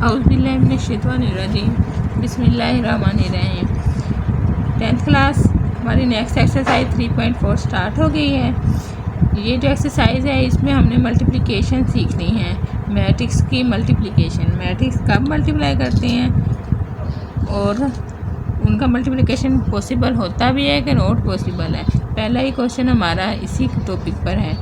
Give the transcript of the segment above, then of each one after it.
औज़ुबिल्लाहिमिनश्शैतानिर्रजीम बिस्मिल्लाहिर्रहमानिर्रहीम। 10th class हमारी next exercise 3.4 start हो गई है। ये जो एक्सरसाइज है इसमें हमने मल्टीप्लिकेशन सीखनी है। मैट्रिक्स की मल्टीप्लिकेशन, मैट्रिक्स कब मल्टीप्लाई करते हैं और उनका मल्टीप्लिकेशन पॉसिबल होता भी है कि नॉट पॉसिबल है। पहला ही क्वेश्चन हमारा इसी टॉपिक पर है।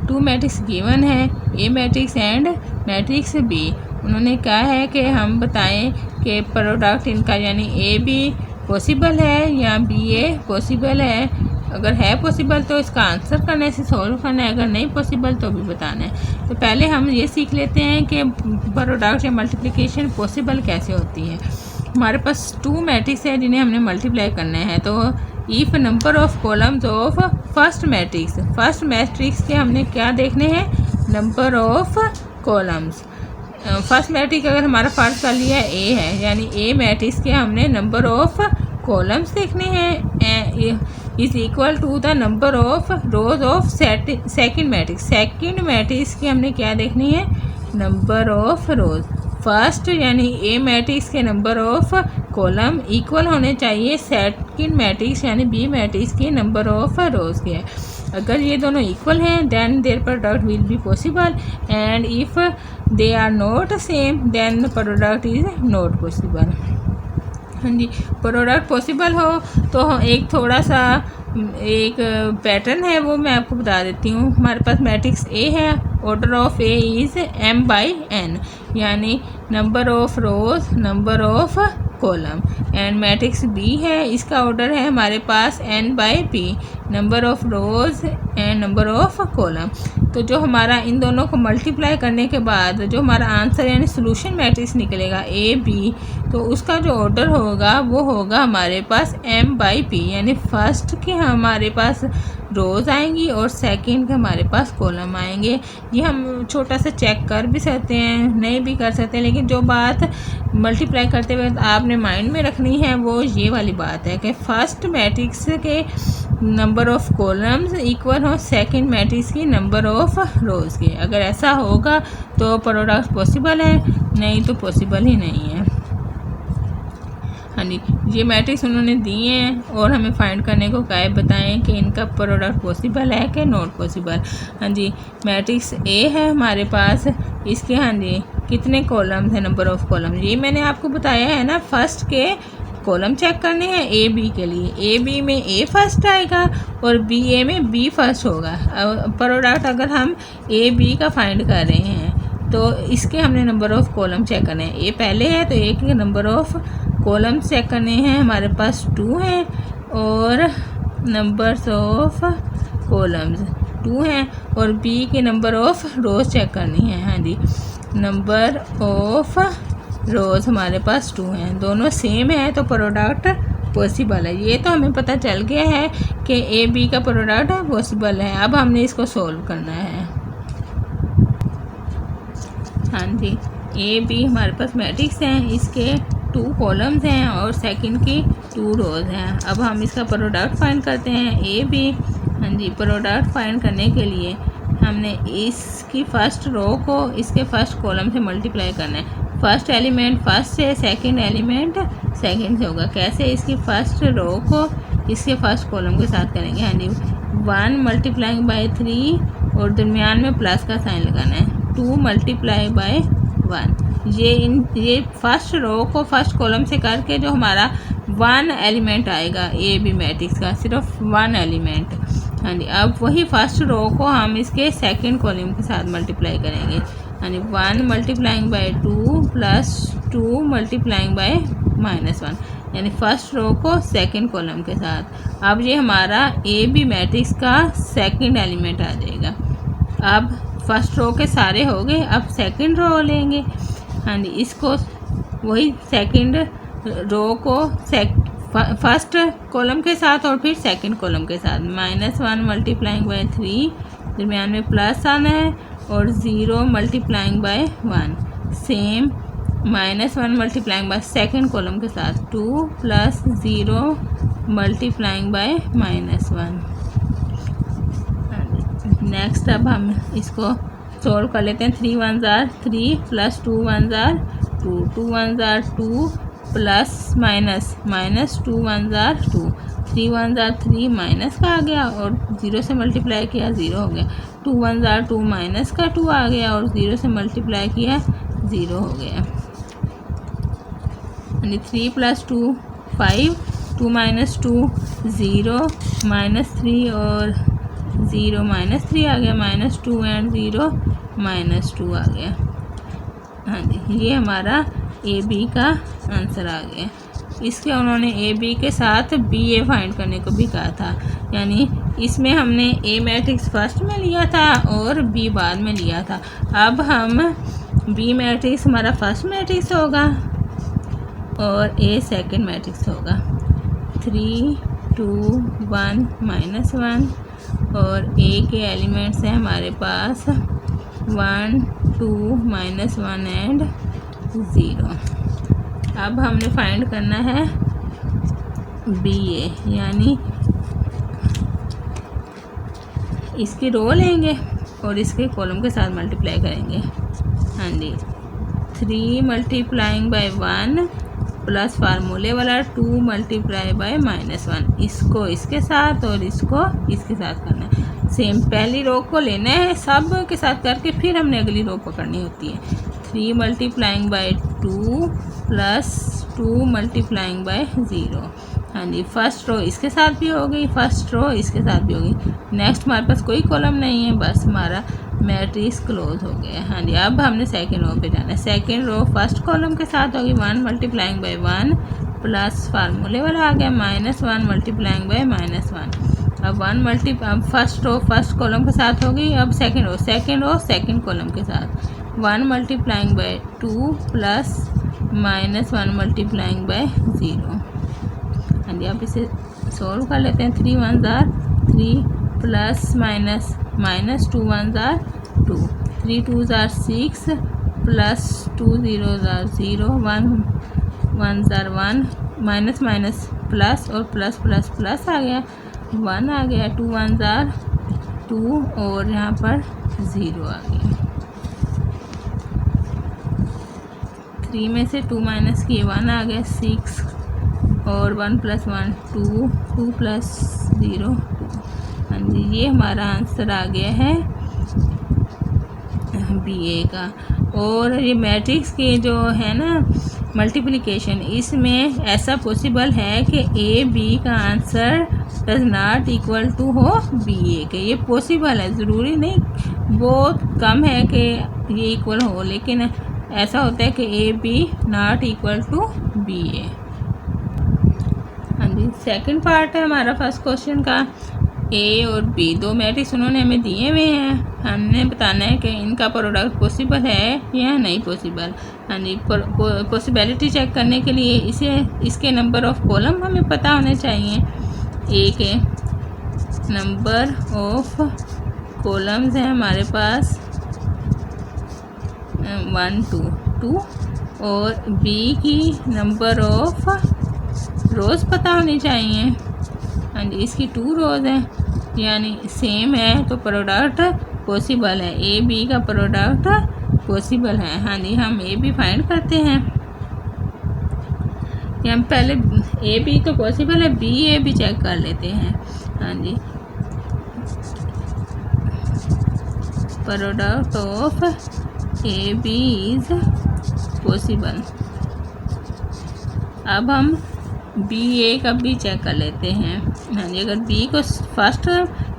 2 मैट्रिक्स गिवन है, ए मैट्रिक्स एंड मैट्रिक्स बी। उन्होंने कहा है कि हम बताएं कि प्रोडक्ट इनका यानी ए बी पॉसिबल है या बी ए पॉसिबल है। अगर है पॉसिबल तो इसका आंसर करने से सॉल्व करना है, अगर नहीं पॉसिबल तो भी बताना है। तो पहले हम ये सीख लेते हैं कि प्रोडक्ट या मल्टीप्लिकेशन पॉसिबल कैसे होती है। हमारे पास 2 मैट्रिक्स है जिन्हें हमने मल्टीप्लाई करना है। तो if number of columns of first matrix के हमने क्या देखने हैं, number of columns. First matrix अगर हमारा फर्स्ट वाली है ए है, यानी ए मैट्रिक्स के हमने नंबर ऑफ कॉलम्स देखने हैं is equal to the number of rows of second matrix की हमने क्या देखनी है, नंबर ऑफ रोज। फर्स्ट यानी ए मैट्रिक्स के नंबर ऑफ कॉलम इक्वल होने चाहिए सेकंड मैट्रिक्स यानी बी मैट्रिक्स के नंबर ऑफ रोज के। अगर ये दोनों इक्वल हैं then their product will be possible and if they are not same then the product is not possible. हाँ जी, प्रोडक्ट पॉसिबल हो तो एक थोड़ा सा एक पैटर्न है वो मैं आपको बता देती हूँ। हमारे पास मैट्रिक्स ए है, order of A is m/n यानी number of rows number of column. And matrix B है, इसका ऑर्डर है हमारे पास n/p number of rows and number of column. तो जो हमारा इन दोनों को मल्टीप्लाई करने के बाद जो हमारा आंसर यानी सोल्यूशन मैट्रिक्स निकलेगा ए बी, तो उसका जो ऑर्डर होगा वो होगा हमारे पास m/p यानी फर्स्ट के हमारे पास रोज़ आएंगी और सेकंड के हमारे पास कॉलम आएंगे। ये हम छोटा सा चेक कर भी सकते हैं, नहीं भी कर सकते, लेकिन जो बात मल्टीप्लाई करते हुए आपने माइंड में रखनी है वो ये वाली बात है कि फर्स्ट मैट्रिक्स के नंबर ऑफ कॉलम्स इक्वल हो सेकंड मैट्रिक्स की नंबर ऑफ रोज़ के। अगर ऐसा होगा तो प्रोडक्ट पॉसिबल है, नहीं तो पॉसिबल ही नहीं है। हाँ जी, ये मैट्रिक्स उन्होंने दिए हैं और हमें फाइंड करने को कहा है, बताएं कि इनका प्रोडक्ट पॉसिबल है कि नॉट पॉसिबल। हाँ जी, मैट्रिक्स ए है हमारे पास, इसके हाँ जी कितने कॉलम्स हैं, नंबर ऑफ कॉलम, ये मैंने आपको बताया है ना। फर्स्ट के कॉलम चेक करने हैं ए बी के लिए, ए बी में ए फर्स्ट आएगा और बी ए में बी फर्स्ट होगा। प्रोडक्ट अगर हम ए बी का फाइंड कर रहे हैं तो इसके हमने नंबर ऑफ कॉलम चेक करने हैं। ए पहले है तो ए के नंबर ऑफ कॉलम चेक करने हैं, हमारे पास 2 हैं और नंबर्स ऑफ कॉलम्स 2 हैं और बी के नंबर ऑफ रोज चेक करनी है। हाँ जी, नंबर ऑफ रोज़ हमारे पास 2 हैं, दोनों सेम है तो प्रोडक्ट पॉसिबल है। ये तो हमें पता चल गया है कि ए बी का प्रोडक्ट पॉसिबल है। अब हमने इसको सॉल्व करना है। हाँ जी, ए बी हमारे पास मैट्रिक्स हैं, इसके 2 कॉलम्स हैं और सेकंड की 2 रोज़ हैं। अब हम इसका प्रोडक्ट फाइंड करते हैं ए बी। हाँ जी, प्रोडक्ट फाइंड करने के लिए हमने इसकी फर्स्ट रो को इसके फर्स्ट कॉलम से मल्टीप्लाई करना है। फर्स्ट एलिमेंट फर्स्ट से, सेकंड एलिमेंट सेकंड से होगा। कैसे, इसकी फर्स्ट रो को इसके फर्स्ट कॉलम के साथ करेंगे। हाँ जी, 1 मल्टीप्लाइंग बाय 3 और दरमियान में प्लस का साइन लगाना है, 2 मल्टीप्लाई बाय 1। ये फर्स्ट रो को फर्स्ट कॉलम से करके जो हमारा 1 एलिमेंट आएगा ए बी मैट्रिक्स का, सिर्फ 1 एलिमेंट। हाँ जी, अब वही फर्स्ट रो को हम इसके सेकंड कॉलम के साथ मल्टीप्लाई करेंगे। हाँ जी, 1 multiplying by 2 plus 2 multiplying by -1 यानी फर्स्ट रो को सेकंड कॉलम के साथ। अब ये हमारा ए बी मैट्रिक्स का सेकंड एलिमेंट आ जाएगा। अब फर्स्ट रो के सारे हो गए, अब सेकंड रो लेंगे। हाँ जी, इसको वही सेकंड रो को फर्स्ट कॉलम के साथ और फिर सेकंड कॉलम के साथ, -1 मल्टीप्लाइंग बाय 3 दरमियान में प्लस आना है और 0 multiplying by 1 same -1 multiplying by second column के साथ 2 प्लस 0 मल्टीप्लाइंग बाय -1। नेक्स्ट अब हम इसको सॉल्व कर लेते हैं। 3 1 जार 3 प्लस 2 1 जार 2, 2 1 ज़ार 2 प्लस माइनस माइनस 2 1 ज़ार 2, 3 1 ज़ार 3 माइनस का आ गया और 0 से मल्टीप्लाई किया 0 हो गया। 2 1 ज़ार 2 माइनस का 2 आ गया और 0 से मल्टीप्लाई किया 0 हो गया। 3 + 2 5, 2 - 2 0, -3 और 0 -3 आ गया, -2 एंड 0 -2 आ गया। हाँ जी, ये हमारा ए बी का आंसर आ गया। इसके उन्होंने ए बी के साथ बी ए फाइंड करने को भी कहा था, यानी इसमें हमने ए मैट्रिक्स फर्स्ट में लिया था और बी बाद में लिया था। अब हम बी मैट्रिक्स हमारा फर्स्ट मैट्रिक्स होगा और ए सेकंड मैट्रिक्स होगा। 3 2 1 -1 और ए के एलिमेंट्स हैं हमारे पास 1 2 -1 एंड 0। अब हमने फाइंड करना है बी ए, यानी इसकी रो लेंगे और इसके कॉलम के साथ मल्टीप्लाई करेंगे। हाँ जी, 3 × 1 प्लस फार्मूले वाला 2 × -1, इसको इसके साथ और इसको इसके साथ करना है। सेम पहली रो को लेना है, सब के साथ करके फिर हमने अगली रो पकड़नी होती है। 3 × 2 प्लस 2 × 0। हाँ जी, फर्स्ट रो इसके साथ भी हो गई, फर्स्ट रो इसके साथ भी हो गई। नेक्स्ट हमारे पास कोई कॉलम नहीं है, बस हमारा मैट्रिक्स क्लोज हो गया। हाँ जी, अब हमने सेकंड रो पे जाना है। सेकंड रो फर्स्ट कॉलम के साथ होगी 1 × 1 प्लस फार्मूले वाला आ गया -1 × -1। अब फर्स्ट रो फर्स्ट कॉलम के साथ होगी। अब सेकंड रो सेकंड कॉलम के साथ 1 × 2 प्लस -1 × 0। हाँ जी, अब इसे सॉल्व कर लेते हैं। 3 1 ज़ार 3 प्लस माइनस -2 1 ज़ार 2, 3 2 ज़ार 6 प्लस 2 0 ज़ार 0, 1 1 ज़ार 1 माइनस माइनस प्लस और प्लस प्लस प्लस आ गया, 1 आ गया। 2 1 ज़ार 2 और यहाँ पर 0 आ गया। 3 में से 2 माइनस किए 1 आ गया, 6 और 1 + 1 2, 2 + 0 2। हाँ जी, ये हमारा आंसर आ गया है बी ए का। और ये मैट्रिक्स के जो है ना मल्टीप्लिकेशन, इसमें ऐसा पॉसिबल है कि ए बी का answer does not equal to हो बी ए के। ये पॉसिबल है, ज़रूरी नहीं, बहुत कम है कि ये इक्वल हो, लेकिन ऐसा होता है कि A B not equal to B A. हाँ जी, सेकंड पार्ट है हमारा फर्स्ट क्वेश्चन का। ए और बी दो मैट्रिक्स उन्होंने हमें दिए हुए हैं, हमने बताना है कि इनका प्रोडक्ट पॉसिबल है या नहीं पॉसिबल। हाँ जी, पॉसिबिलिटी चेक करने के लिए इसके नंबर ऑफ कॉलम हमें पता होने चाहिए। ए के नंबर ऑफ कॉलम्स हैं हमारे पास 1 2 2 और बी की नंबर ऑफ रोज़ पता होनी चाहिए। हाँ जी, इसकी 2 रोज़ हैं, यानी सेम है तो प्रोडक्ट पॉसिबल है, ए बी का प्रोडक्ट पॉसिबल है। हाँ जी, हम ए बी फाइंड करते हैं। हम पहले ए बी तो पॉसिबल है, बी ए भी चेक कर लेते हैं। हाँ जी, product of A B is possible. अब हम बी ए का भी चेक कर लेते हैं। हाँ जी, अगर बी को फर्स्ट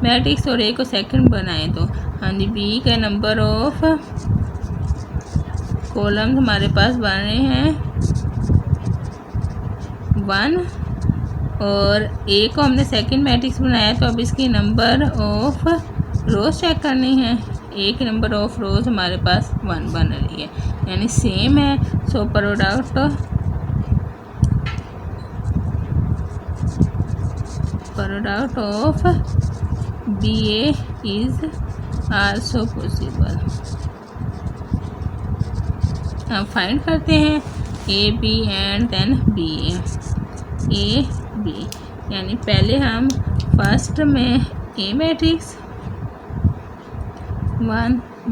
मैट्रिक्स और ए को सेकंड बनाए तो हाँ जी, बी का नंबर ऑफ कॉलम हमारे पास बन रहे हैं 1 और ए को हमने सेकंड मैट्रिक्स बनाया, तो अब इसकी नंबर ऑफ रोज़ चेक करनी है। ए के नंबर ऑफ रोज़ हमारे पास 1 बन रही है, यानी सेम है। So product of B A is also possible. हम फाइंड करते हैं A B and then B A B, यानी पहले हम फर्स्ट में ए मैट्रिक्स 1 -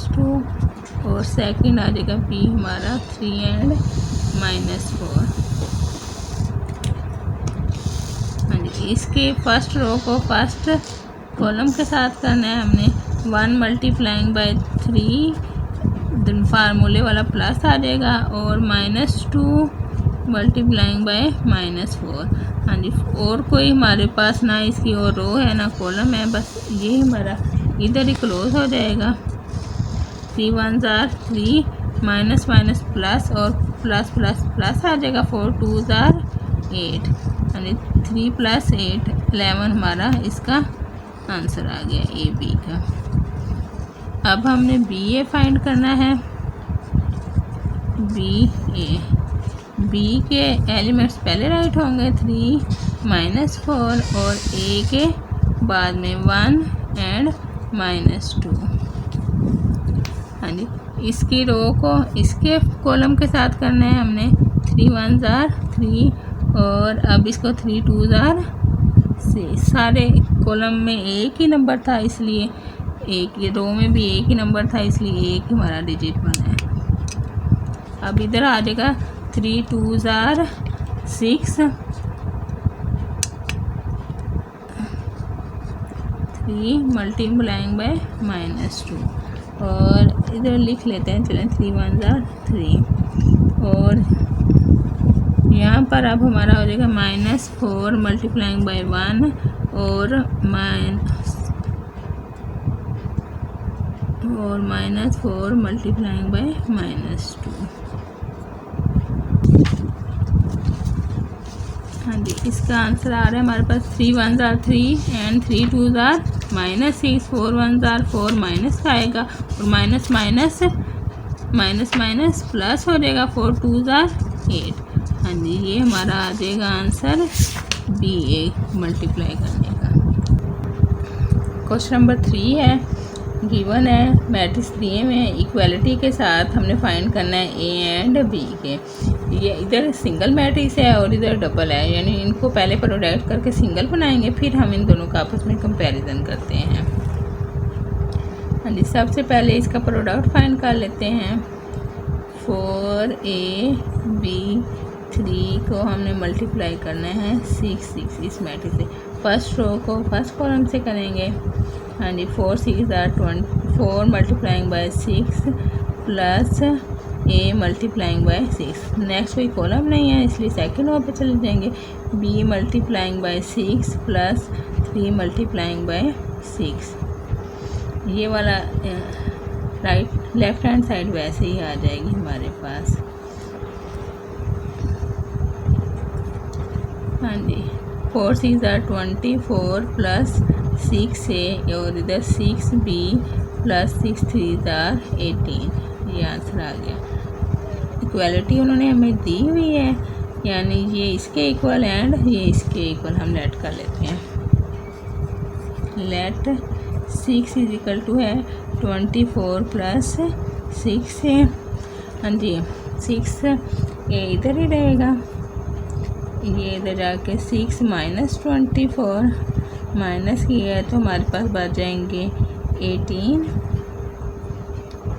2 और सेकंड आ जाएगा बी हमारा 3 एंड -4। हाँ जी, इसके फर्स्ट रो को फर्स्ट कॉलम के साथ करना है हमने। 1 मल्टीप्लाइंग बाय 3 फार्मूले वाला प्लस आ जाएगा और -2 मल्टीप्लाइंग बाय -4। हाँ जी, और कोई हमारे पास ना इसकी और रो है ना कॉलम है, बस ये हमारा इधर ही क्लोज हो जाएगा। 3 1s are 3 minus minus plus और प्लस प्लस प्लस आ जाएगा। 4 2s are 8 यानी 3 + 8 11 हमारा इसका आंसर आ गया ए बी का। अब हमने बी ए फाइंड करना है। बी के एलिमेंट्स पहले राइट होंगे 3 -4 और ए के बाद में 1 एंड -2। हाँ जी, इसकी रो को इसके कॉलम के साथ करना है हमने। 3 1s are 3 और अब इसको 3 2s are 6। सारे कॉलम में एक ही नंबर था, इसलिए एक ये रो में भी एक ही नंबर था, इसलिए एक हमारा डिजिट बना है। अब इधर आ जाएगा 3 2s are 6, 3 मल्टीप्लाइंग बाय -2 और इधर लिख लेते हैं, चलें 3 1s are 3 और यहाँ पर अब हमारा हो जाएगा -4 मल्टीप्लाइंग बाय 1 और -4 मल्टीप्लाइंग बाय -2। हाँ जी, इसका आंसर आ रहा है हमारे पास 3 1s are 3 and 3 2s are -6, 4 1s are 4 minus का आएगा और minus minus minus minus plus हो जाएगा। 4 2s are 8। हाँ जी, ये हमारा आ जाएगा आंसर बी ए मल्टीप्लाई करने का। क्वेश्चन नंबर 3 है, गिवन है मैट्रिक्स दिए हुए हैं, इक्वालिटी के साथ हमने फाइंड करना है ए एंड बी के। ये इधर सिंगल मैट्रिक्स है और इधर डबल है, यानी इनको पहले प्रोडक्ट करके सिंगल बनाएंगे, फिर हम इन दोनों का आपस में कंपैरिजन करते हैं। हाँ जी, सबसे पहले इसका प्रोडक्ट फाइंड कर लेते हैं। 4ab 3 को हमने मल्टीप्लाई करना है 6 6 इस मैट्रिक्स से। फर्स्ट रो को फर्स्ट कॉलम से करेंगे। हाँ जी, 4 6s are 24 multiplying by 6 plus A multiplying by 6। Next कोई कॉलम नहीं है, इसलिए सेकंड रो पे चले जाएंगे। B multiplying by 6 plus 3 multiplying by 6। ये वाला राइट लेफ्ट हैंड साइड वैसे ही आ जाएगी हमारे पास। हाँ जी, 4 6s are 24 प्लस 6a और इधर 6b प्लस 6 3s are 18। ये आंसर आ गया। इक्वालिटी उन्होंने हमें दी हुई है, यानी ये इसके इक्वल एंड ये इसके इक्वल हम लेट कर लेते हैं। लेट 6 इज इक्वल टू है 24 प्लस 6a। हाँ जी, 6a इधर ही रहेगा, ये इधर जाके 6 माइनस 24 माइनस किया है तो हमारे पास बच जाएंगे 18।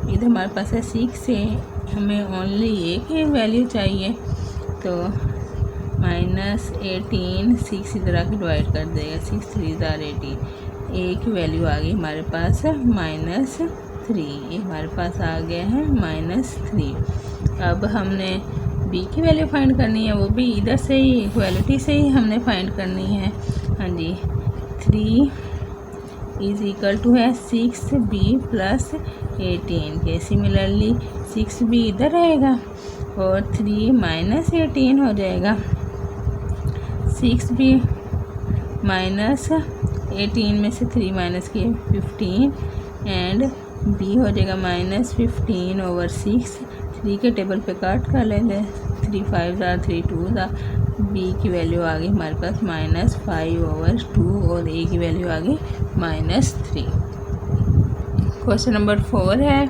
इधर हमारे पास है 6 से, हमें ओनली एक ही वैल्यू चाहिए तो -18 6 इधर आके डिवाइड कर देगा। 6 3s are 18, एक ही वैल्यू आ गई हमारे पास -3। ये हमारे पास आ गया है -3। अब हमने बी की वैल्यू फाइंड करनी है, वो भी इधर से ही इक्वालिटी से ही हमने फाइंड करनी है। हाँ जी, 3 इज इक्वल टू है 6b प्लस 18 के। सिमिलरली 6b इधर रहेगा और 3 माइनस 18 हो जाएगा। 6b माइनस 18 में से 3 माइनस किए 15 एंड b हो जाएगा -15/6। 3 के टेबल पे काट कर लेंगे। 3 5s are 3 2s are, b की वैल्यू आ गई हमारे पास -5/2 और a की वैल्यू आ गई -3। क्वेश्चन नंबर 4 है,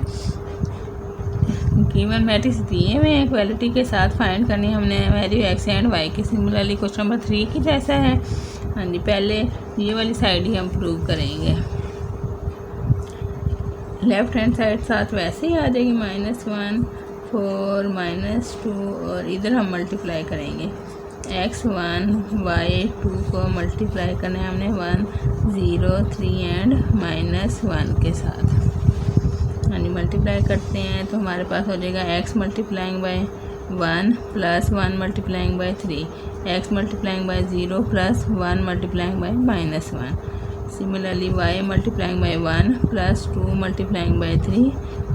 गिवन मैट्रिक्स दिए हुए हैं, इक्वालिटी के साथ फाइंड करनी हमने वैल्यू x एंड y की। सिमिलरली क्वेश्चन नंबर 3 की जैसा है। हाँ जी, पहले ये वाली साइड ही हम प्रूव करेंगे। लेफ़्ट हैंड साइड साथ वैसे ही आ जाएगी, -1 4 -2 और इधर हम मल्टीप्लाई करेंगे x1 y2 को मल्टीप्लाई करना है हमने 1 0 3 एंड -1 के साथ। यानी मल्टीप्लाई करते हैं तो हमारे पास हो जाएगा x multiplying by 1 plus 1 multiplying by 3, x multiplying by 0 plus 1 multiplying by -1। Similarly y multiplying by 1 plus 2 multiplying by 3,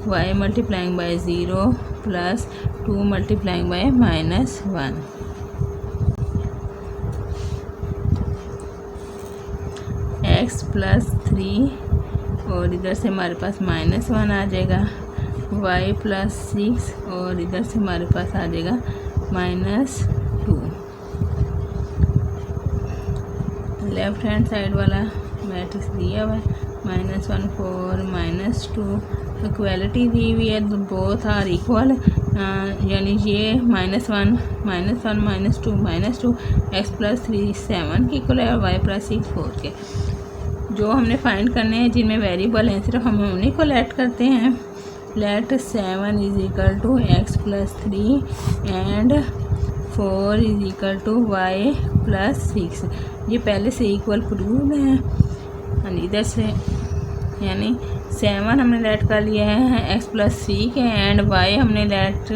y multiplying by 0 plus 2 multiplying by -1। x plus 3 और इधर से हमारे पास -1 आ जाएगा, y प्लस 6 और इधर से हमारे पास आ जाएगा -2। लेफ़्ट हैंड साइड वाला मैट्रिक्स दिया हुआ है -1 4 -2, इक्वालिटी दी हुई है, बोथ आर इक्वल, यानी ये -1 -2 x प्लस 3 7 के इक्वल है और y प्लस 6 4 के। जो हमने फाइंड करने हैं जिनमें वेरिएबल हैं सिर्फ हम उन्हीं को लेट करते हैं। Let 7 is equal to x plus 3 and 4 is equal to y plus 6। ये पहले से इक्वल प्रूव है, इधर से यानी 7 हमने लेट कर लिया है x प्लस 3 के एंड y हमने लेट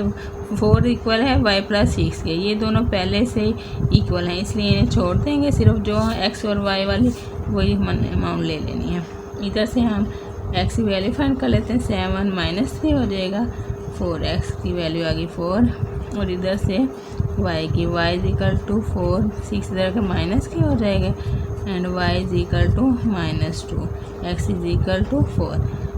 4 इक्वल है y प्लस 6 के। ये दोनों पहले से इक्वल हैं, इसलिए इन्हें छोड़ देंगे, सिर्फ जो x और y वाली वही अमाउंट ले लेनी है। इधर से हम x की वैल्यू फाइंड कर लेते हैं, 7 -3 हो जाएगा, 4x की वैल्यू आ गई 4 और इधर से y की y इज इक्वल टू 4 6 इधर के माइनस के हो जाएंगे and y is equal to -2 x is equal to 4।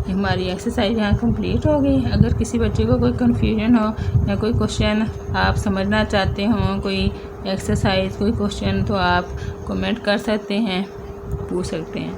हमारी एक्सरसाइज यहाँ कंप्लीट हो गई। अगर किसी बच्चे को कोई कन्फ्यूजन हो या कोई क्वेश्चन आप समझना चाहते हो, कोई एक्सरसाइज कोई क्वेश्चन, तो आप कमेंट कर सकते हैं, पूछ सकते हैं।